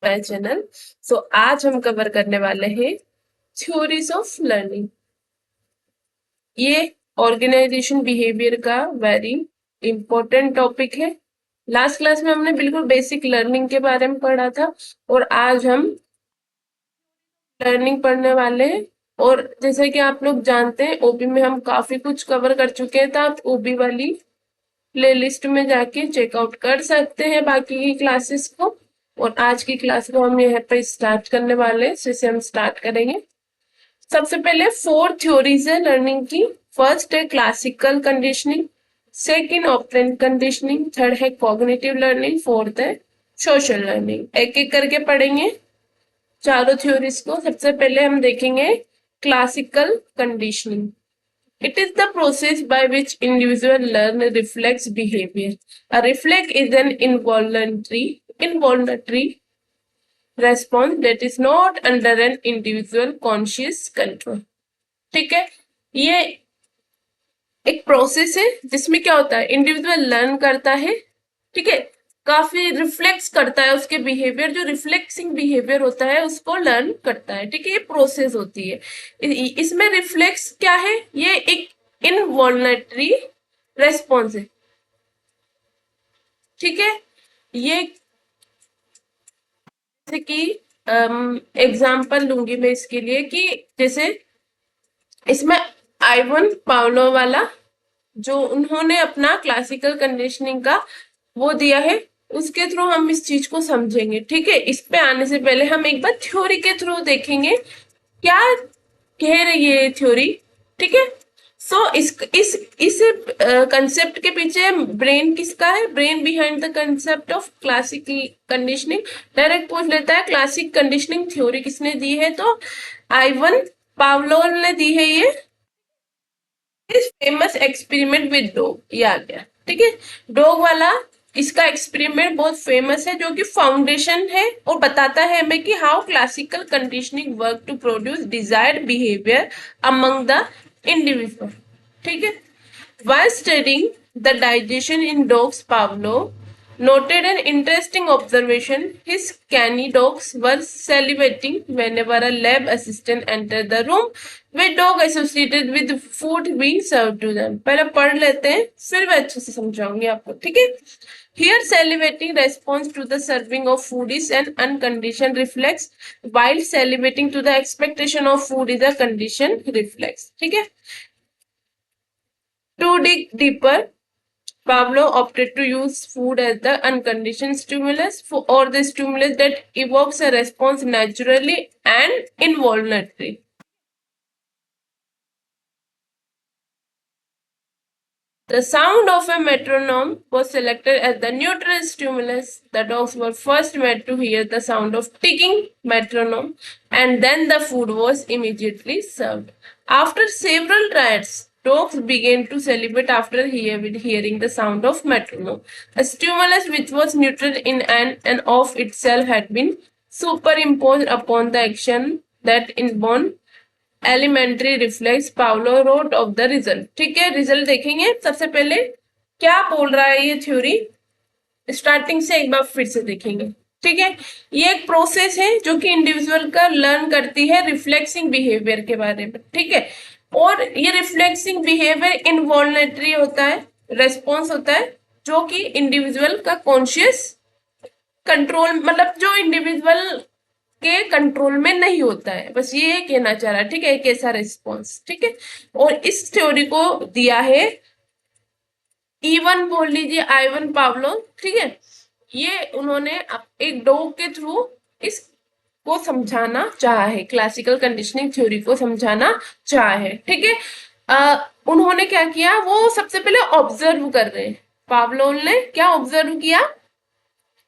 My channel. सो आज हम cover करने वाले हैं थ्योरीज ऑफ लर्निंग। ये ऑर्गेनाइजेशन बिहेवियर का वेरी इंपॉर्टेंट टॉपिक है। लास्ट क्लास में हमने बिल्कुल बेसिक लर्निंग के बारे में पढ़ा था और आज हम लर्निंग पढ़ने वाले हैं। और जैसे कि आप लोग जानते हैं ओबी में हम काफी कुछ कवर कर चुके हैं, तो आप ओबी वाली प्लेलिस्ट में जाके चेकआउट कर सकते हैं बाकी की क्लासेस को। और आज की क्लास को हम यहाँ पे स्टार्ट करने वाले हैं, इसे हम स्टार्ट करेंगे। सबसे पहले 4 थ्योरीज है लर्निंग की। फर्स्ट है classical conditioning, second operant conditioning, third है कॉग्निटिव लर्निंग, फोर्थ है सोशल लर्निंग। एक एक करके पढ़ेंगे चारों थ्योरीज को। सबसे पहले हम देखेंगे classical conditioning. It is the process by which individual learn reflex behavior. A reflex is an involuntary response that is not under an individual conscious control. ठीक है, ये एक प्रोसेस है जिसमें क्या होता है, इंडिविजुअल लर्न करता है, ठीक है, काफी रिफ्लेक्स करता है उसके बिहेवियर, जो रिफ्लेक्सिंग बिहेवियर होता है उसको लर्न करता है, ठीक है। ये प्रोसेस होती है। इसमें रिफ्लेक्स क्या है, ये एक इनवॉल्नटरी रेस्पॉन्स है, ठीक है। ये जैसे कि एग्जाम्पल लूंगी मैं इसके लिए कि जैसे इसमें आइवन पावलो वाला जो उन्होंने अपना क्लासिकल कंडीशनिंग का वो दिया है, उसके थ्रू हम इस चीज को समझेंगे, ठीक है। इस पे आने से पहले हम एक बार थ्योरी के थ्रू देखेंगे क्या कह रही है थ्योरी, ठीक है। सो इस कंसेप्ट के पीछे ब्रेन किसका है, brain behind the concept of classical conditioning. Direct पूछ लेता है क्लासिक कंडीशनिंग थ्योरी किसने दी है, तो आइवन पावलोव ने दी है। ये फेमस एक्सपेरिमेंट विद डॉग, ये आ गया, ठीक है। डॉग वाला इसका एक्सपेरिमेंट बहुत फेमस है, जो कि फाउंडेशन है और बताता है हमें कि how classical conditioning work to produce desired behaviour among the individual, ठीक है। While studying the digestion in dogs, Pavlov noted an interesting observation. His canny dogs were salivating whenever a lab assistant entered the room with dog associated with food being served to them. पहले पढ़ लेते हैं फिर मैं अच्छे से समझाऊंगी आपको, ठीक है। Here, salivating response to the serving of food is an unconditioned reflex, while salivating to the expectation of food is a conditioned reflex, ठीक है। To dig deeper, Pavlov opted to use food as the unconditioned stimulus or the stimulus that evokes a response naturally and involuntarily. The sound of a metronome was selected as the neutral stimulus. The dogs were first made to hear the sound of ticking metronome, and then the food was immediately served. After several tries, dogs began to salivate after hearing the sound of metronome. A stimulus which was neutral in and of itself had been superimposed upon the action that inborn elementary reflex Pavlov wrote of the result, ठीक है। Result देखेंगे। सबसे पहले क्या बोल रहा है ये थ्योरी, स्टार्टिंग से एक बार फिर से देखेंगे, ठीक है। ये एक प्रोसेस है जो कि इंडिविजुअल का लर्न करती है रिफ्लेक्सिंग बिहेवियर के बारे में, ठीक है। और ये रिफ्लेक्सिंग बिहेवियर इनवॉल्नटरी होता है, रेस्पॉन्स होता है जो कि इंडिविजुअल का कॉन्शियस कंट्रोल, मतलब जो इंडिविजुअल के कंट्रोल में नहीं होता है, बस ये कहना चाह रहा है, ठीक है। एक ऐसा रिस्पॉन्स, ठीक है। और इस थ्योरी को दिया है इवन बोल लीजिए आइवन पावलो, ठीक है। ये उन्होंने एक डॉग के थ्रू इसको समझाना चाहा है, क्लासिकल कंडीशनिंग थ्योरी को समझाना चाहा है, ठीक है। उन्होंने क्या किया, वो सबसे पहले ऑब्जर्व कर रहे हैं। पावलोव ने क्या ऑब्जर्व किया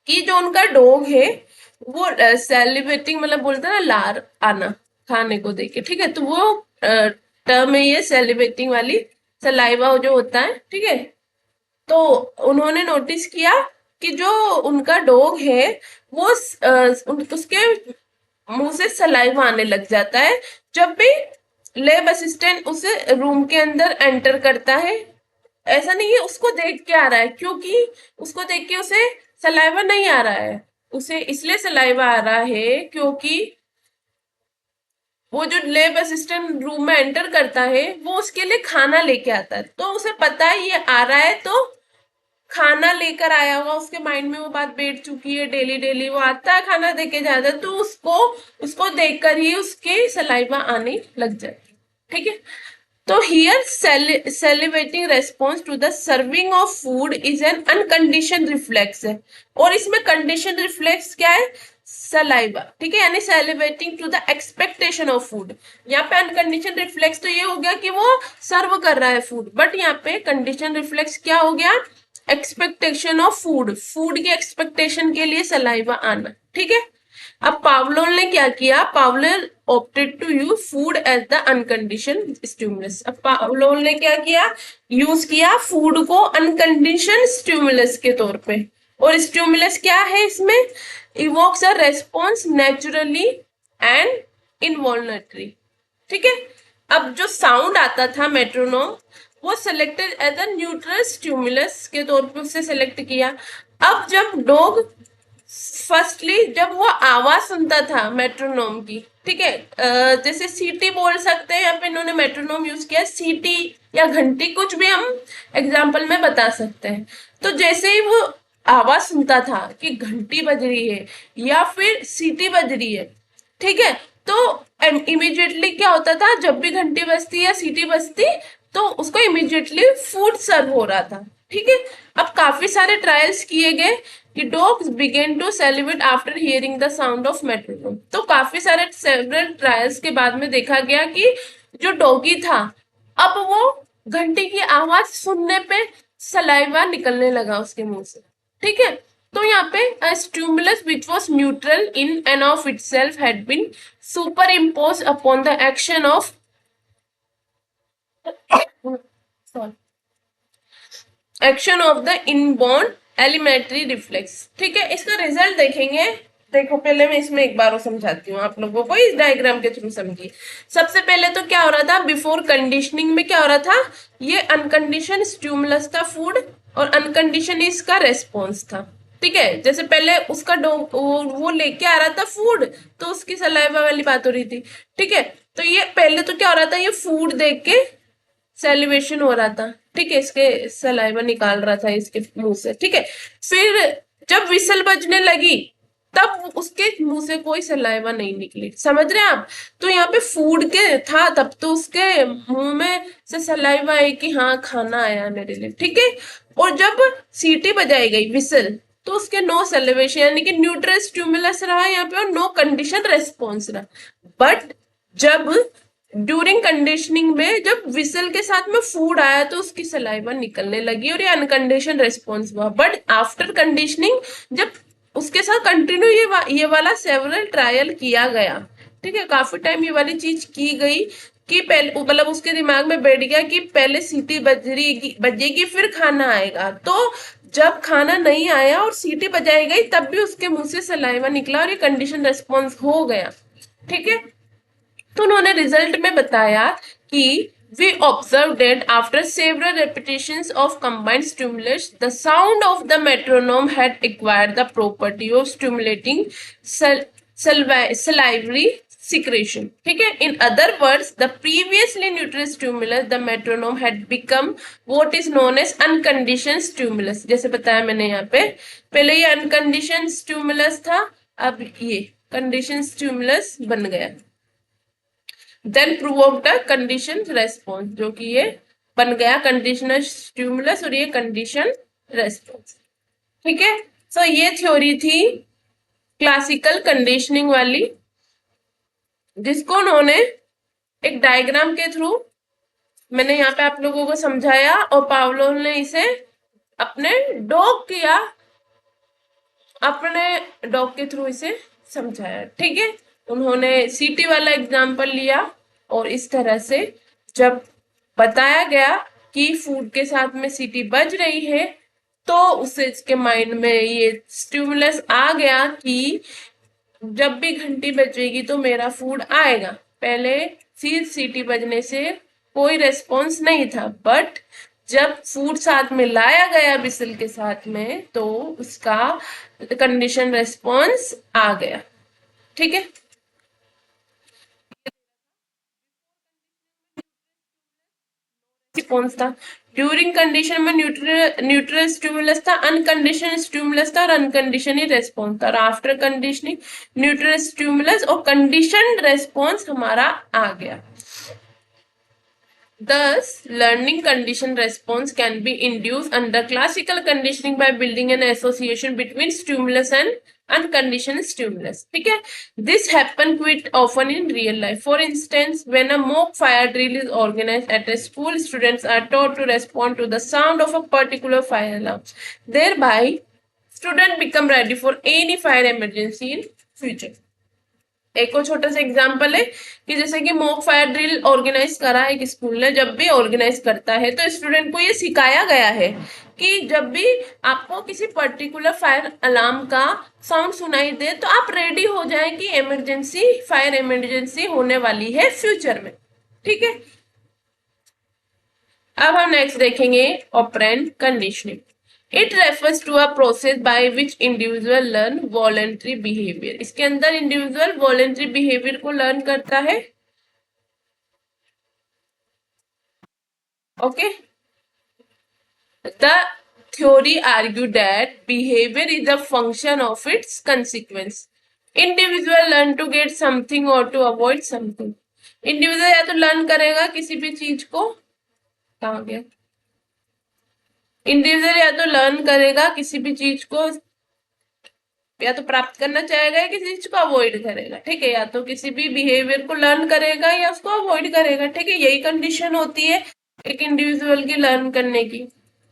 कि जो उनका डॉग है वो सेलिब्रेटिंग, मतलब बोलते हैं ना लार आना खाने को देके, ठीक है। तो वो टर्म है ये सेलिब्रेटिंग वाली, सलाइवा जो होता है, ठीक है। तो उन्होंने नोटिस किया कि जो उनका डॉग है वो उसके मुंह से सलाइवा आने लग जाता है जब भी लैब असिस्टेंट उसे रूम के अंदर एंटर करता है। ऐसा नहीं है उसको देख के आ रहा है, क्योंकि उसको देख के उसे सलाइवा नहीं आ रहा है, उसे इसलिए सलाइवा आ रहा है क्योंकि वो जो लैब असिस्टेंट रूम में एंटर करता है वो उसके लिए खाना लेके आता है, तो उसे पता है ये आ रहा है तो खाना लेकर आया होगा, उसके माइंड में वो बात बैठ चुकी है, डेली डेली वो आता है खाना देके जाता है, तो उसको उसको देखकर ही उसके सलाइवा आने लग जाती, ठीक है। तो here salivating response to the serving of food is an unconditioned reflex है, और इसमें कंडीशन रिफ्लेक्स क्या है, सलाइवा, ठीक है, यानी salivating to the expectation of food. यहाँ पे अनकंडीशन रिफ्लेक्स तो ये हो गया कि वो सर्व कर रहा है फूड, बट यहाँ पे कंडीशन रिफ्लेक्स क्या हो गया, एक्सपेक्टेशन ऑफ फूड, फूड की एक्सपेक्टेशन के लिए सलाइवा आना, ठीक है। अब पावलोव ने क्या किया, Pavlov opted to use food as the unconditioned stimulus. अब पावलोव ने क्या किया, यूज किया फूड को अनकंडीशन स्टिमुलस के तौर पे, और स्टिमुलस क्या है इसमें, evokes a response naturally and involuntary, ठीक है। अब जो साउंड आता था मेट्रोनोम, वो selected as a neutral stimulus के तौर पे उसे सिलेक्ट किया। अब जब डॉग फर्स्टली जब वो आवाज सुनता था मेट्रोनोम की, ठीक है, जैसे सीटी बोल सकते हैं, यहाँ पे इन्होंने मेट्रोनोम यूज किया, सीटी या घंटी, कुछ भी हम एग्जाम्पल में बता सकते हैं। तो जैसे ही वो आवाज सुनता था कि घंटी बज रही है या फिर सीटी बज रही है, ठीक है, तो इमिडिएटली क्या होता था, जब भी घंटी बजती या सीटी बजती तो उसको इमिडिएटली फूड सर्व हो रहा था, ठीक है। अब काफी सारे ट्रायल्स किए गए कि dogs began to celebrate after hearing the sound of metronome. तो काफी सारे सेवरल ट्रायल्स के बाद में देखा गया कि जो डॉगी था, अब वो घंटी की आवाज सुनने पे सलाइवा निकलने लगा उसके मुंह से, ठीक है। तो यहाँ पे a stimulus which was neutral in and of itself had been superimposed upon the action of sorry action of the inborn elementary reflex, ठीक है। इसका रिजल्ट देखेंगे, देखो पहले मैं इसमें एक बार समझाती हूँ आप लोगों को, इस डायग्राम के थ्रू समझिए। सबसे पहले तो क्या हो रहा था, बिफोर कंडीशनिंग में क्या हो रहा था, ये अनकंडीशन स्टिमुलस था फूड, और अनकंडीशन इसका रेस्पॉन्स था, ठीक है। जैसे पहले उसका वो लेके आ रहा था फूड, तो उसकी सलाइवा वाली बात हो रही थी, ठीक है। तो ये पहले तो क्या हो रहा था, ये फूड देख के सेलिब्रेशन हो रहा था, ठीक है, इसके सलाइवा निकाल रहा था इसके मुंह से, ठीक है। फिर जब विसल बजने लगी तब उसके मुंह से कोई सलाइवा नहीं निकली, समझ रहे हैं आप। तो यहाँ पे फूड के था तब तो उसके मुंह में से सलाइवा आई कि हाँ खाना आया मेरे लिए, ठीक है। और जब सीटी बजाई गई विसल, तो उसके नो सेलिब्रेशन, यानी कि न्यूट्रल स्टिमुलस रहा यहाँ पे और नो कंडीशन रेस्पॉन्स रहा। बट जब ड्यूरिंग कंडीशनिंग में जब विसल के साथ में फूड आया तो उसकी सलाइवा निकलने लगी और ये अनकंडीशन रेस्पॉन्स हुआ। बट आफ्टर कंडीशनिंग जब उसके साथ कंटिन्यू ये वाला सेवरल ट्रायल किया गया, ठीक है, काफी टाइम ये वाली चीज की गई कि पहले मतलब उसके दिमाग में बैठ गया कि पहले सीटी बजेगी फिर खाना आएगा। तो जब खाना नहीं आया और सीटी बजाई गई तब भी उसके मुंह से सलाइवा निकला और ये कंडीशन रेस्पॉन्स हो गया, ठीक है। तो उन्होंने रिजल्ट में बताया कि we observed that after several repetitions of combined stimulus, the sound of the metronome had acquired the property of stimulating salivary secretion, ठीक है। In other words, the previously neutral stimulus, the metronome, had become what is known as unconditioned stimulus। जैसे बताया मैंने यहाँ पे, पहले ये unconditioned stimulus था, अब ये conditioned stimulus बन गया। Then provoked a condition response, जो कि ये बन गया कंडीशनल स्टिमुलस और ये कंडीशन रेस्पॉन्स, ठीक है। सो ये थ्योरी थी क्लासिकल कंडीशनिंग वाली, जिसको उन्होंने एक डायग्राम के थ्रू मैंने यहाँ पे आप लोगों को समझाया और पावलोव ने इसे अपने डॉग के थ्रू इसे समझाया, ठीक है। उन्होंने सीटी वाला एग्जाम्पल लिया और इस तरह से जब बताया गया कि फूड के साथ में सीटी बज रही है तो उससे इसके माइंड में ये स्टिमुलस आ गया कि जब भी घंटी बजेगी तो मेरा फूड आएगा। पहले सीटी बजने से कोई रेस्पॉन्स नहीं था, बट जब फूड साथ में लाया गया बिसल के साथ में तो उसका कंडीशन रेस्पॉन्स आ गया। ठीक है, रिस्पॉन्स था। ड्यूरिंग कंडीशन में न्यूट्रल स्टिमुलस था, अनकंडीशन स्टिमुलस था और अनकंडीशन ही रेस्पॉन्स था। और आफ्टर कंडीशनिंग न्यूट्रल स्टिमुलस और कंडीशन रेस्पॉन्स हमारा आ गया। Thus, learning condition response can be induced under classical conditioning by building an association between stimulus and unconditioned stimulus. ठीक है, this happen quite often in real life. For instance, when a mock fire drill is organized at a school, students are taught to respond to the sound of a particular fire alarm. Thereby, students become ready for any fire emergency in future. एक और छोटा सा example है कि जैसे कि mock fire drill organise करा एक स्कूल ने, जब भी ऑर्गेनाइज करता है तो स्टूडेंट को ये सिखाया गया है कि जब भी आपको किसी पर्टिकुलर फायर अलार्म का साउंड सुनाई दे तो आप रेडी हो जाए कि इमरजेंसी फायर इमरजेंसी होने वाली है फ्यूचर में। ठीक है, अब हम नेक्स्ट देखेंगे operant conditioning. It refers to a process by which individual learn voluntary behaviour. इसके अंदर इंडिविजुअल वॉलेंट्री बिहेवियर को लर्न करता है। Okay, the theory argue that behavior is a function of its consequence. Individual learn to get something or to avoid something. Individual या तो learn करेगा किसी भी चीज को, कहाँ गया, इंडिविजुअल या तो लर्न करेगा किसी भी चीज को, या तो प्राप्त करना चाहेगा या किसी चीज को अवॉइड करेगा। ठीक है, या तो किसी भी बिहेवियर को लर्न करेगा या उसको अवॉइड करेगा। ठीक है, यही कंडीशन होती है एक इंडिविजुअल की लर्न करने की,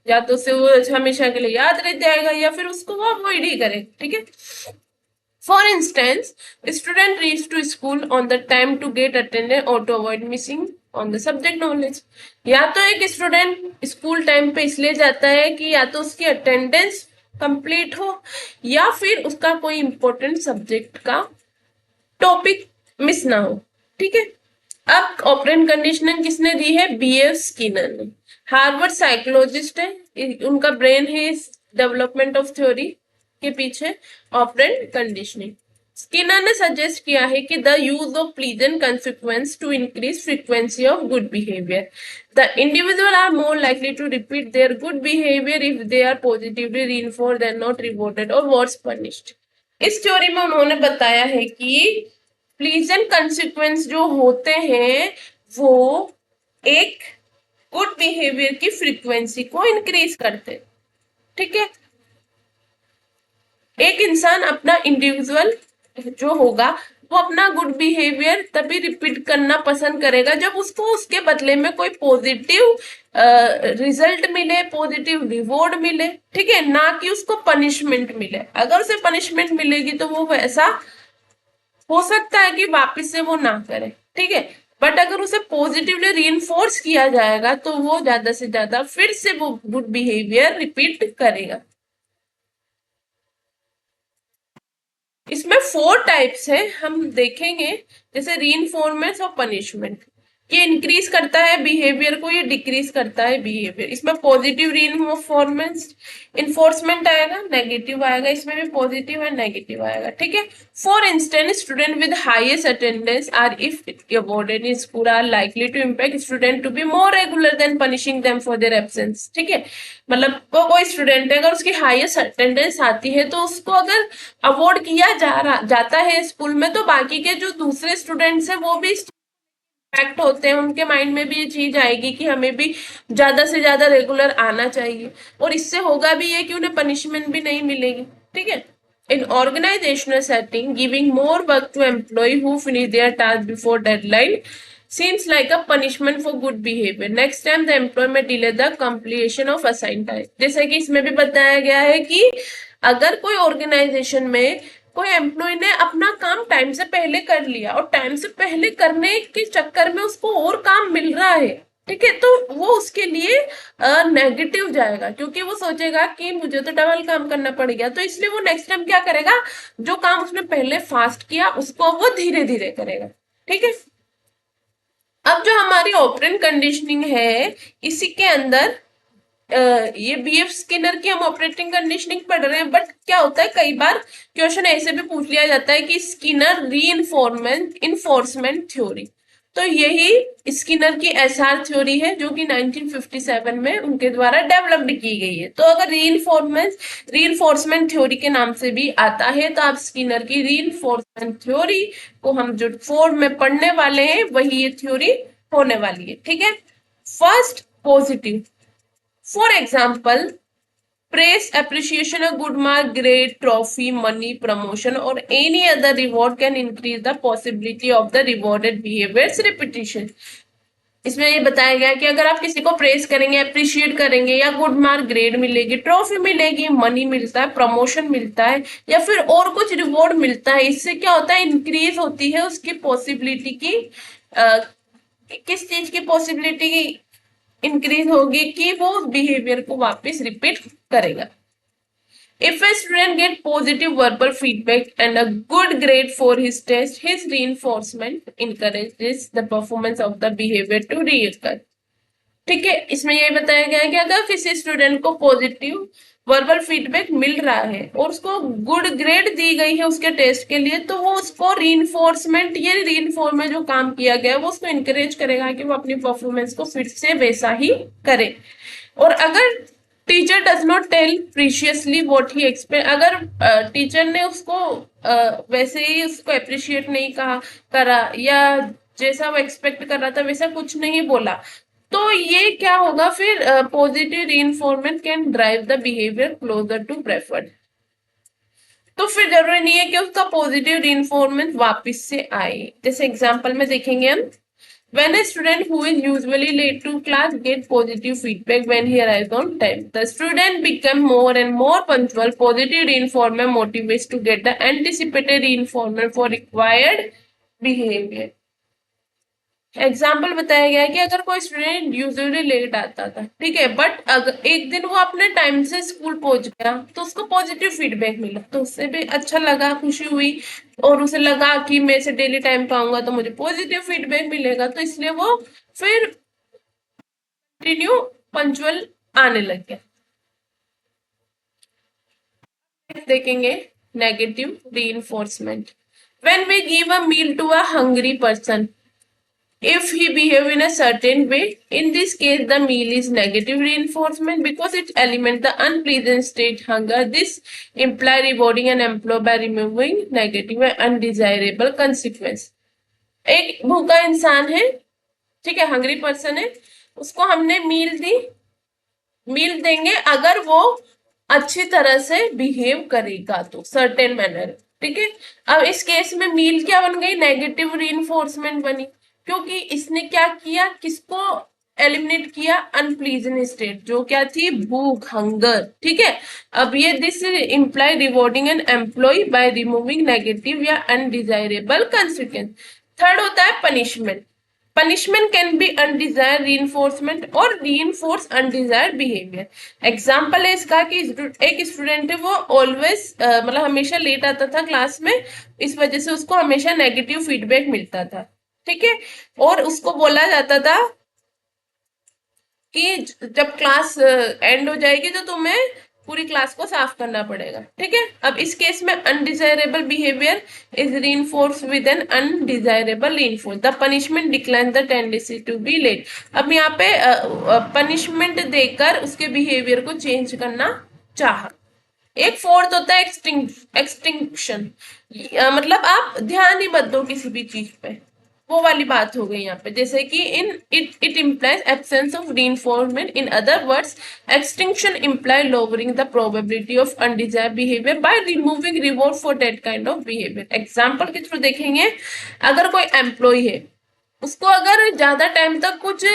या तो उसे वो हमेशा के लिए याद रह जाएगा या फिर उसको वो अवॉइड ही करेगा। ठीक है, for instance student reach to school on the time to get attendance और to avoid missing on the subject knowledge. या तो एक स्टूडेंट स्कूल टाइम पे इसलिए जाता है कि या तो उसकी अटेंडेंस कंप्लीट हो या फिर उसका कोई इंपॉर्टेंट सब्जेक्ट का टॉपिक मिस ना हो। ठीक है, अब ऑपरेंट कंडीशनिंग किसने दी है, बीएफ स्किनर ने। हार्वर्ड साइकोलॉजिस्ट है, उनका ब्रेन है इस डेवलपमेंट ऑफ थ्योरी के पीछे ऑपरेंट कंडीशनिंग। स्किनर ने सजेस्ट किया है कि the use of pleasant consequence to increase frequency of good behaviour. The individual are more likely to repeat their good behaviour if they are positively reinforced and not rewarded और worse punished. इस theory में उन्होंने बताया है कि pleasant consequence जो होते हैं वो एक गुड बिहेवियर की फ्रीक्वेंसी को इंक्रीज करते। ठीक है, एक इंसान अपना इंडिविजुअल जो होगा वो अपना गुड बिहेवियर तभी रिपीट करना पसंद करेगा जब उसको उसके बदले में कोई पॉजिटिव रिजल्ट मिले, पॉजिटिव रिवॉर्ड मिले। ठीक है, ना कि उसको पनिशमेंट मिले। अगर उसे पनिशमेंट मिलेगी तो वो वैसा हो सकता है कि वापस से वो ना करे। ठीक है, बट अगर उसे पॉजिटिवली रीइंफोर्स किया जाएगा तो वो ज्यादा से ज्यादा फिर से वो गुड बिहेवियर रिपीट करेगा। इसमें 4 टाइप्स है, हम देखेंगे जैसे रीइंफोर्समेंट और पनिशमेंट। ये इंक्रीज करता है बिहेवियर को, ये डिक्रीज करता है बिहेवियर। इसमें पॉजिटिव इन्फोर्समेंट आएगा, नेगेटिव आएगा, इसमें भी पॉजिटिव एंड नेगेटिव आएगा। ठीक है, for instance student with highest attendance are if awarded in school are likely to impact student to be more regular than punishing them for their absence. ठीक है, मतलब कोई स्टूडेंट है अगर उसकी हाईएस्ट अटेंडेंस आती है तो उसको अगर अवॉर्ड किया जाता है स्कूल में तो बाकी के जो दूसरे स्टूडेंट्स हैं वो भी इम्पैक्ट होते हैं, उनके माइंड में भी ये चीज आएगी कि हमें भी ज्यादा से ज्यादा रेगुलर आना चाहिए, और इससे होगा भी ये कि उन्हें पनिशमेंट भी नहीं मिलेगी। ठीक है, in organizational setting giving more work to employee who finish their task before deadline seems like a punishment for good behavior. Next time the employee may delay the completion of assigned task. जैसे कि इसमें भी बताया गया है कि अगर कोई ऑर्गेनाइजेशन में कोई एम्प्लॉय ने अपना काम टाइम से पहले कर लिया और टाइम से पहले करने के चक्कर में उसको और काम मिल रहा है, ठीक है, तो वो उसके लिए नेगेटिव जाएगा क्योंकि वो सोचेगा कि मुझे तो डबल काम करना पड़ गया, तो इसलिए वो नेक्स्ट टाइम क्या करेगा, जो काम उसने पहले फास्ट किया उसको वो धीरे धीरे करेगा। ठीक है, अब जो हमारी ऑपरेंट कंडीशनिंग है इसी के अंदर ये बीएफ स्किनर की हम ऑपरेटिंग कंडीशनिंग पढ़ रहे हैं, बट क्या होता है कई बार क्वेश्चन ऐसे भी पूछ लिया जाता है कि स्किनर रीइंफोर्समेंट थ्योरी, तो यही स्किनर की एसआर थ्योरी है जो कि 1957 में उनके द्वारा डेवलप्ड की गई है। तो अगर रीइंफोर्समेंट थ्योरी के नाम से भी आता है, तो आप स्किनर की रीइंफोर्समेंट थ्योरी को हम जो फोर्म में पढ़ने वाले हैं वही ये थ्योरी होने वाली है। ठीक है, first positive, for example praise, appreciation, a good mark, grade, trophy, money, promotion or any other reward can increase the possibility of the rewarded behavior's repetition. इसमें ये बताया गया कि अगर आप किसी को प्रेस करेंगे, अप्रिशिएट करेंगे, या गुड मार्क, ग्रेड मिलेगी, ट्रॉफी मिलेगी, मनी मिलता है, प्रमोशन मिलता है, या फिर और कुछ रिवॉर्ड मिलता है, इससे क्या होता है, इंक्रीज होती है उसकी पॉसिबिलिटी की, किस चीज की पॉसिबिलिटी इंक्रीज होगी कि वो बिहेवियर को वापस रिपीट करेगा। If a student get positive verbal feedback and a good grade for his test, his reinforcement encourages the performance of the behavior to reoccur. ठीक है, इसमें ये बताया गया है कि अगर किसी स्टूडेंट को पॉजिटिव वर्बल फीडबैक मिल रहा है और उसको गुड ग्रेड दी गई है उसके टेस्ट के लिए, तो वो उसको रीइंफोर्समेंट, ये रीइंफोर्समेंट जो काम किया गया है वो उसको इनकरेज करेगा कि वो अपनी परफॉर्मेंस को फिर से वैसा ही करे। और अगर teacher does not tell precisely what he expect, अगर टीचर ने उसको वैसे ही उसको अप्रिशिएट नहीं करा, या जैसा वो एक्सपेक्ट कर रहा था वैसा कुछ नहीं बोला, तो ये क्या होगा फिर, positive reinforcement can drive the behaviour closer to preferred. तो फिर जरूरी नहीं है कि उसका पॉजिटिव रीइंफोर्समेंट वापस से आए। जैसे एग्जांपल में देखेंगे हम, when a student who is usually late to class get positive feedback when he arrives on time, the student become more and more punctual. Positive reinforcement motivates to get the anticipated reinforcement for required behavior. Example बताया गया है कि अगर कोई student usually late आता था, ठीक है, बट अगर एक दिन वो अपने टाइम से स्कूल पहुंच गया तो उसको पॉजिटिव फीडबैक मिला, तो उससे भी अच्छा लगा, खुशी हुई, और उसे लगा कि मैं इसे डेली टाइम पे आऊंगा तो मुझे पॉजिटिव फीडबैक मिलेगा, तो इसलिए वो फिर कंटिन्यू पंचुअल आने लग गया। देखेंगे negative reinforcement, when we give a meal to a hungry person if he behave in a certain way. In this case, the meal is negative reinforcement because it eliminates the unpleasant state hunger. This imply rewarding an employee by removing negative and undesirable consequence. एक भूखा इंसान है, ठीक है, hungry person है, उसको हमने मील दी, मील देंगे अगर वो अच्छी तरह से बिहेव करेगा तो सर्टेन मैनर, ठीक है। अब इस केस में मील क्या बन गई, नेगेटिव रीइंफोर्समेंट बनी, क्योंकि इसने क्या किया, किसको एलिमिनेट किया, अनप्लीजेंट स्टेट, जो क्या थी, भूख, हंगर, ठीक है। अब ये this imply rewarding an employ by removing negative या अनडिजायरेबल कंसिक्वेंस। थर्ड होता है punishment. Punishment can be undesired reinforcement और reinforce undesired behavior. एग्जाम्पल है इसका कि एक स्टूडेंट है वो ऑलवेज मतलब हमेशा लेट आता था क्लास में, इस वजह से उसको हमेशा नेगेटिव फीडबैक मिलता था, ठीक है, और उसको बोला जाता था कि जब क्लास एंड हो जाएगी तो तुम्हें पूरी क्लास को साफ करना पड़ेगा, ठीक है। अब इस केस में undesirable behaviour is reinforce with an undesirable reinforce, the punishment decline the tendency to be late. अब यहाँ पे पनिशमेंट देकर उसके बिहेवियर को चेंज करना चाहा। एक फोर्थ होता है एक्सटिंक्शन, मतलब आप ध्यान ही मत दो किसी भी चीज पे, वो वाली बात हो गई यहाँ पे, जैसे कि in it implies absence of reinforcement, in other words extinction imply lowering the probability of undesired behaviour by removing reward for that kind of behaviour. Example के थ्रू देखेंगे, अगर कोई एम्प्लॉय है, उसको अगर ज्यादा टाइम तक कुछ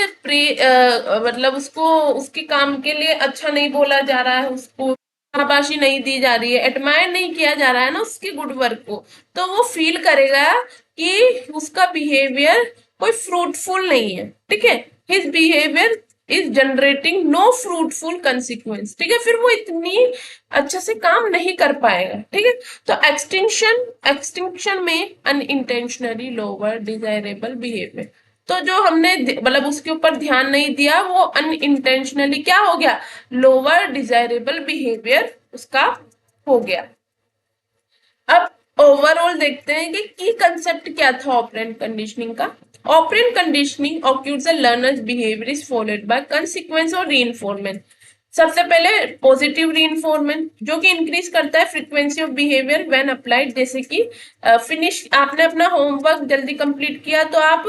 मतलब उसको उसके काम के लिए अच्छा नहीं बोला जा रहा है, उसको शाबाशी नहीं दी जा रही है, एडमायर नहीं किया जा रहा है ना उसकी गुड वर्क को, तो वो फील करेगा कि उसका बिहेवियर कोई फ्रूटफुल नहीं है, ठीक है, his behaviour is generating no fruitful consequence, ठीक है, फिर वो इतनी अच्छे से काम नहीं कर पाएगा, ठीक है। तो एक्सटिंक्शन में अनइंटेंशनली लोअर डिजायरेबल बिहेवियर। तो जो हमने मतलब उसके ऊपर ध्यान नहीं दिया वो अनइंटेंशनली क्या हो गया, लोअर डिजायरेबल बिहेवियर उसका हो गया। अब ओवरऑल देखते हैं कि की कंसेप्ट क्या था ऑपरेंट कंडीशनिंग का। Operant conditioning occurs the learner's behaviour is followed by consequence और रीइंफोर्समेंट। सबसे पहले पॉजिटिव रीइंफोर्समेंट जो कि इंक्रीज करता है frequency of behaviour when applied, जैसे कि फिनिश आपने अपना होमवर्क जल्दी कंप्लीट किया तो आप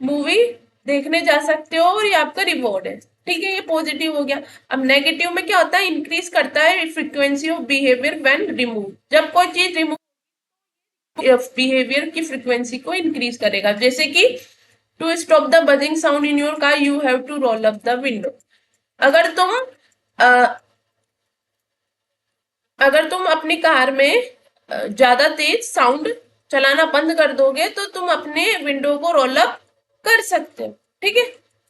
मूवी देखने जा सकते हो और ये आपका रिवॉर्ड है, ठीक है, ये पॉजिटिव हो गया। अब नेगेटिव में क्या होता है, इंक्रीज करता है frequency of behaviour when remove, जब कोई चीज रिमूव बिहेवियर की फ्रीक्वेंसी को इंक्रीज करेगा, जैसे कि to stop the buzzing sound in your car you have to roll up the window. अगर तुम अगर तुम अपनी कार में ज्यादा तेज साउंड चलाना बंद कर दोगे तो तुम अपने विंडो को रोल अप कर सकते हो, ठीक है।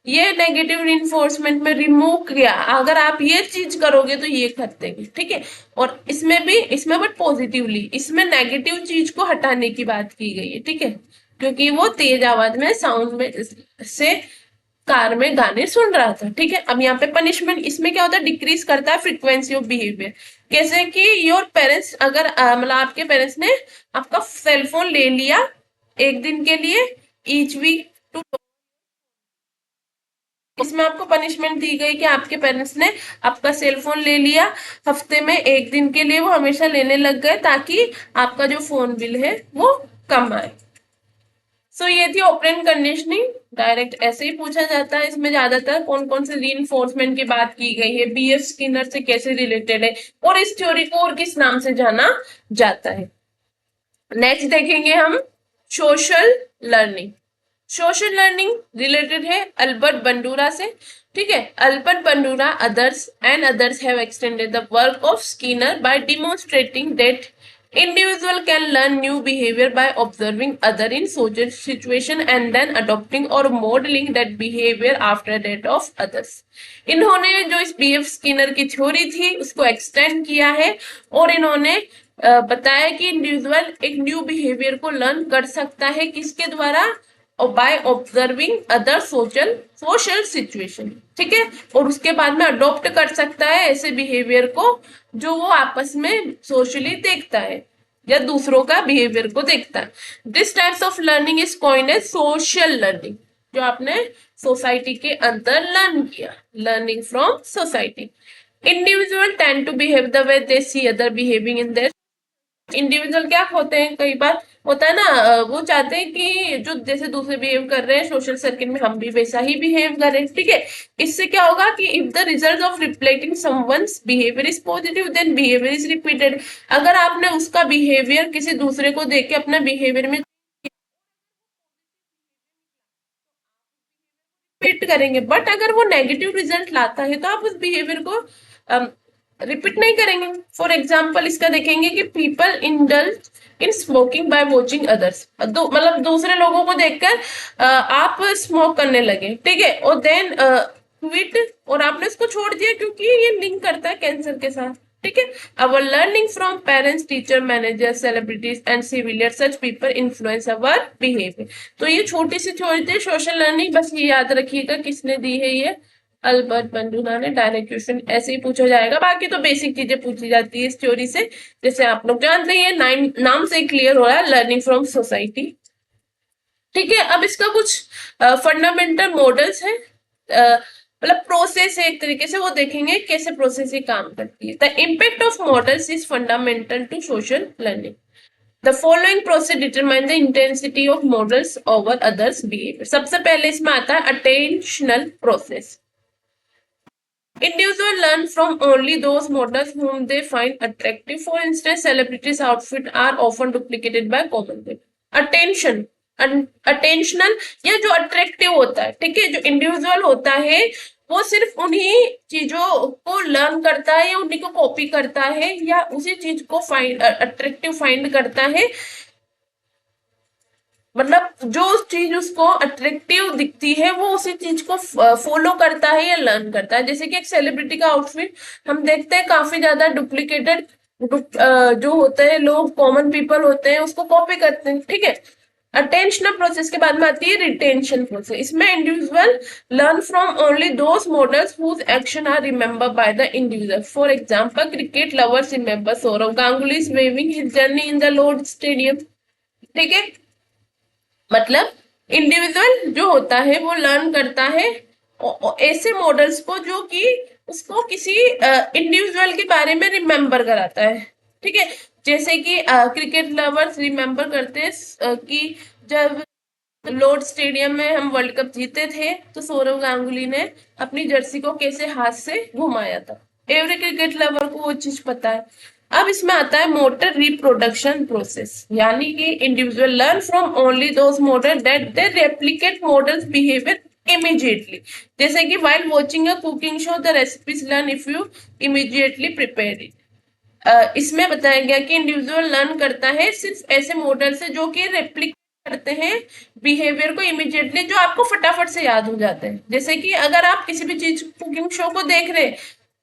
ये नेगेटिव रिइंफोर्समेंट में रिमूव किया, अगर आप ये चीज करोगे तो ये कर देंगे, ठीक है। और इसमें भी, इसमें बट पॉजिटिवली, इसमें नेगेटिव चीज को हटाने की बात की गई है, ठीक है, क्योंकि वो तेज आवाज में साउंड में से कार में गाने सुन रहा था, ठीक है। अब यहाँ पे पनिशमेंट, इसमें क्या होता है, डिक्रीज करता है फ्रीक्वेंसी ऑफ बिहेवियर। कैसे कि योर पेरेंट्स, अगर मतलब आपके पेरेंट्स ने आपका सेलफोन ले लिया एक दिन के लिए, ईच वीक टू, इसमें आपको पनिशमेंट दी गई कि आपके पेरेंट्स ने आपका सेलफोन ले लिया हफ्ते में एक दिन के लिए, वो हमेशा लेने लग गए ताकि आपका जो फोन बिल है वो कम आए। सो ये थी ऑपरेंट कंडीशनिंग, डायरेक्ट ऐसे ही पूछा जाता है। इसमें ज्यादातर कौन कौन से रीइंफोर्समेंट की बात की गई है, बीएफ स्किनर से कैसे रिलेटेड है और इस थ्योरी को और किस नाम से जाना जाता है। नेक्स्ट देखेंगे हम social learning. Social learning related है अल्बर्ट बंडूरा से, ठीक है। Albert Bandura others have extended the work of Skinner by demonstrating that individual can learn new behavior by observing other in social situation and then adopting or modeling that behavior after that of others। इन्होंने जो इस BF Skinner की theory थी उसको extend किया है और इन्होंने बताया कि इंडिविजुअल एक न्यू बिहेवियर को लर्न कर सकता है, किसके द्वारा, और by observing other social situation, ठीक है, और उसके बाद में अडॉप्ट कर सकता है ऐसे बिहेवियर को जो वो आपस में सोशली देखता है या दूसरों का बिहेवियर को देखता है। This types of learning is coined as social learning, जो आपने सोसाइटी के अंदर लर्न किया, learning from society. Individual tend to behave the way they see other behaving in their, individual क्या होते हैं, कई बार होता है ना, वो चाहते हैं कि जो जैसे दूसरे बिहेव कर रहे हैं सोशल सर्किल में हम भी वैसा ही बिहेव करें, ठीक है। इससे क्या होगा कि if the result of reflecting someone's behaviour is positive then behaviour is repeated. अगर आपने उसका बिहेवियर किसी दूसरे को देख के अपना बिहेवियर में रिपीट करेंगे, बट अगर वो नेगेटिव रिजल्ट लाता है तो आप उस बिहेवियर को रिपीट नहीं करेंगे। फॉर एग्जाम्पल इसका देखेंगे कि people indulge in smoking by watching others, मतलब दूसरे लोगों को देखकर आप स्मोक करने लगे, ठीक है, और देन क्विट, और आपने इसको छोड़ दिया क्योंकि ये लिंक करता है कैंसर के साथ, ठीक है। Our learning from parents, teacher, manager, celebrities and civilian, such people influence our behaviour. तो ये छोटी सी थ्योरी थी सोशल लर्निंग, बस ये याद रखिएगा किसने दी है, ये अल्बर्ट बंडूरा ने। डायरेक्ट क्वेश्चन ऐसे ही पूछा जाएगा, बाकी तो बेसिक चीजें पूछी जाती है इस थ्योरी से, जैसे आप लोग जानते हैं, नाम से क्लियर हो रहा है, लर्निंग फ्रॉम सोसाइटी, ठीक है। अब इसका कुछ फंडामेंटल मॉडल्स है, मतलब प्रोसेस है एक तरीके से, वो देखेंगे कैसे प्रोसेस ये काम करती है। The impact of models is fundamental to social learning. The following process determine the intensity of models over others behavior। सबसे पहले इसमें आता है attentional process। Individuals learn from only those models whom they find attractive। For instance, celebrities' outfits are often duplicated by common people। Attention, attentional, ये जो attractive होता है, ठीक है, जो इंडिविजुअल होता है वो सिर्फ उन्हीं चीजों को लर्न करता है या उन्हीं को कॉपी करता है या उसी चीज को फाइंड अट्रैक्टिव फाइंड करता है, मतलब जो चीज उसको अट्रैक्टिव दिखती है वो उसी चीज को फॉलो करता है या लर्न करता है। जैसे कि एक सेलिब्रिटी का आउटफिट हम देखते हैं काफी ज्यादा डुप्लीकेटेड जो होते हैं, लोग कॉमन पीपल होते हैं उसको कॉपी करते हैं, ठीक है। अटेंशनल प्रोसेस के बाद में आती है रिटेंशन प्रोसेस। इसमें individual learn from only those models whose action are remember by the individual. For example cricket lovers remember Sourav Ganguly is waving his journey in the Lord stadium. ठीक है, मतलब इंडिविजुअल जो होता है वो लर्न करता है ऐसे मॉडल्स को जो कि उसको किसी इंडिविजुअल के बारे में रिमेम्बर कराता है। ठीक है, जैसे कि क्रिकेट लवर्स रिमेम्बर करते हैं कि जब लॉर्ड स्टेडियम में हम वर्ल्ड कप जीते थे तो सौरव गांगुली ने अपनी जर्सी को कैसे हाथ से घुमाया था। एवरी क्रिकेट लवर को वो चीज पता है। अब इसमें आता है मोटर रिप्रोडक्शन प्रोसेस, यानी कि individual learn from only those model that they replicate models behaviour immediately. जैसे कि while watching a cooking show the recipes learn if you immediately prepare it. इसमें बताया गया कि इंडिविजुअल लर्न करता है सिर्फ ऐसे मॉडल से जो कि रेप्लिकेट करते हैं बिहेवियर को इमीडिएटली, जो आपको फटाफट से याद हो जाते हैं। जैसे कि अगर आप किसी भी चीज कुकिंग शो को देख रहे हैं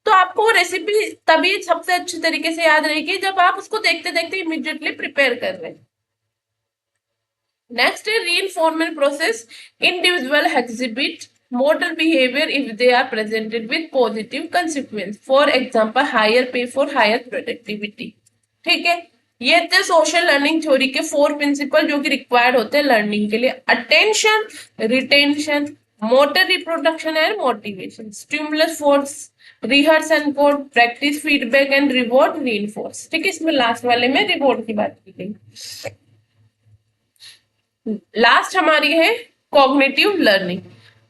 तो आपको वो रेसिपी तभी सबसे अच्छे तरीके से याद रहेगी जब आप उसको देखते देखते इमीडिएटली प्रिपेयर कर रहे हैं। नेक्स्ट है reinforcement process. Individual exhibit model behavior if they are presented with positive consequence. For example, higher pay for higher productivity. ठीक है, ये थे सोशल लर्निंग थ्योरी के 4 प्रिंसिपल जो कि रिक्वायर्ड होते हैं लर्निंग के लिए। Attention, retention, motor reproduction and motivation, stimulus force, rehearse and code, practice feedback and reward reinforce. ठीक है, इसमें लास्ट वाले में रिवॉर्ड की बात की गई। लास्ट हमारी है कॉग्निटिव लर्निंग।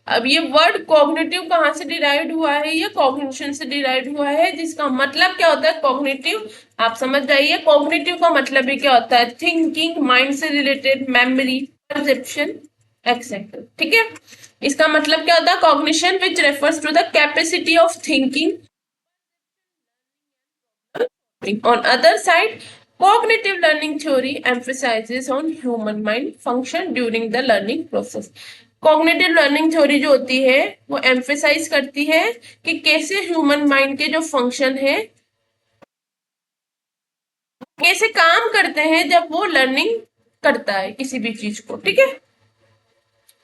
अब ये वर्ड कॉग्निटिव कहाँ से डिराइव हुआ है? ये कॉग्निशन से डिराइव हुआ है, जिसका मतलब क्या होता है कॉग्निटिव, आप समझ जाइए। कॉग्निटिव का मतलब ही क्या होता है? थिंकिंग, माइंड से रिलेटेड, मेमोरी, परसेप्शन एक्सेट्रा। ठीक है, इसका मतलब क्या होता है? Cognition which refers to the capacity of thinking. On other side, cognitive learning theory emphasizes on human mind function during the learning process. Cognitive learning theory जो होती है वो एम्फेसाइज करती है कि कैसे ह्यूमन माइंड के जो फंक्शन है कैसे काम करते हैं जब वो लर्निंग करता है किसी भी चीज को। ठीक है,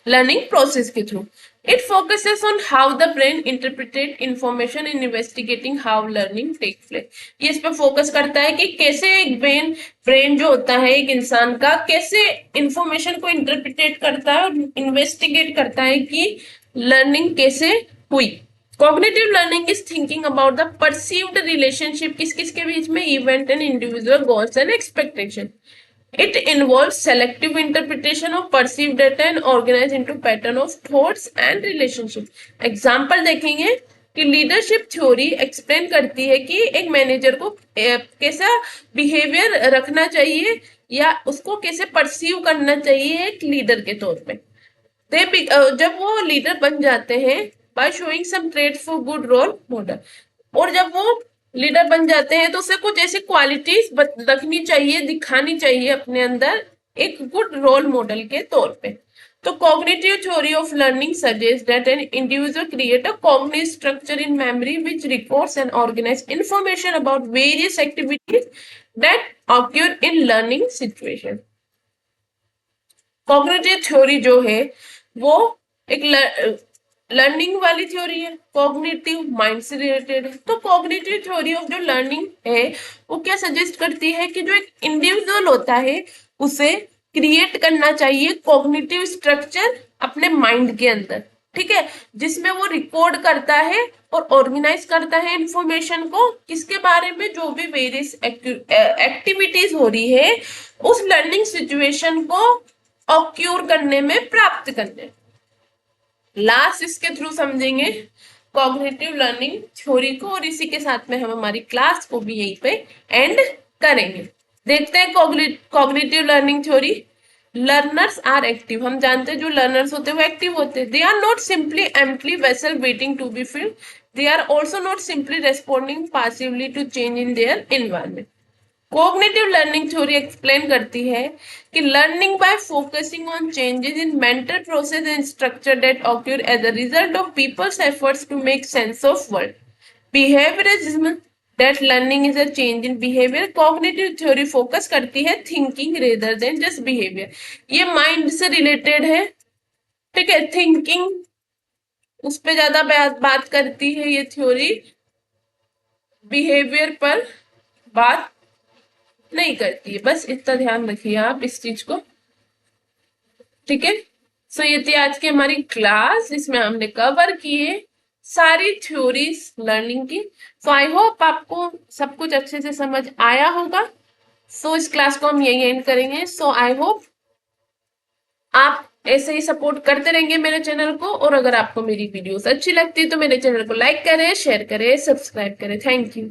लर्निंग प्रोसेस के through it focuses on how the brain interpret information in investigating how learning take place. ये इस पर फोकस करता है कि कैसे एक ब्रेन जो होता है एक इंसान का कैसे इंफॉर्मेशन को इंटरप्रिटेट करता है और इन्वेस्टिगेट करता है कि लर्निंग कैसे हुई। Cognitive learning is thinking about the perceived relationship किस किस के बीच में, event and individual goals and expectation. It involves selective interpretation of perceived data and organized into pattern of thoughts and relationship. Example देखेंगे कि leadership theory explain करती है कि एक मैनेजर को कैसा बिहेवियर रखना चाहिए या उसको कैसे परसीव करना चाहिए एक लीडर के तौर पे। जब वो लीडर बन जाते हैं by showing some traits for good role model, और जब वो लीडर बन जाते हैं तो उसे कुछ ऐसी क्वालिटीज रखनी चाहिए, दिखानी चाहिए अपने अंदर एक गुड रोल मॉडल के तौर पे। तो cognitive theory of learning suggest that an individual create a cognitive structure in memory which records and organise information about various activities that occur in learning situation. Cognitive theory जो है वो एक learning वाली theory है, cognitive mind से related है। तो cognitive theory of जो लर्निंग है वो क्या सजेस्ट करती है कि जो एक इंडिविजुअल होता है उसे क्रिएट करना चाहिए कॉग्निटिव स्ट्रक्चर अपने माइंड के अंदर। ठीक है, जिसमें वो रिकॉर्ड करता है और ऑर्गेनाइज करता है इंफॉर्मेशन को, किसके बारे में, जो भी वेरियस एक्टिविटीज हो रही है उस लर्निंग सिचुएशन को ऑक्यूर करने में, प्राप्त करने। लास्ट इसके थ्रू समझेंगे कॉग्निटिव लर्निंग थ्योरी को, और इसी के साथ में हम हमारी क्लास को भी यहीं पे एंड करेंगे। देखते हैं cognitive learning theory. Learners are active, हम जानते हैं जो लर्नर्स होते हैं वो एक्टिव होते हैं। They are not simply empty vessel waiting to be filled, they are also not simply responding passively to change in their environment. Cognitive learning theory explain करती है कि learning by focusing on changes in mental process and structure that occur as a result of people's efforts to make sense of world. Behaviourism that learning is a change in behaviour. Cognitive theory focus करती है thinking rather than just behaviour. ये mind से related है, ठीक है। Thinking उस पर ज्यादा बात करती है ये थ्योरी, बिहेवियर पर बात नहीं करती है। बस इतना ध्यान रखिए आप इस चीज को, ठीक है। सो ये थी आज की हमारी क्लास, इसमें हमने कवर किए सारी थ्योरीज लर्निंग की। सो आई होप आपको सब कुछ अच्छे से समझ आया होगा। सो इस क्लास को हम यही एंड करेंगे। सो आई होप आप ऐसे ही सपोर्ट करते रहेंगे मेरे चैनल को, और अगर आपको मेरी वीडियोस अच्छी लगती है तो मेरे चैनल को लाइक करें, शेयर करें, सब्सक्राइब करें। Thank you.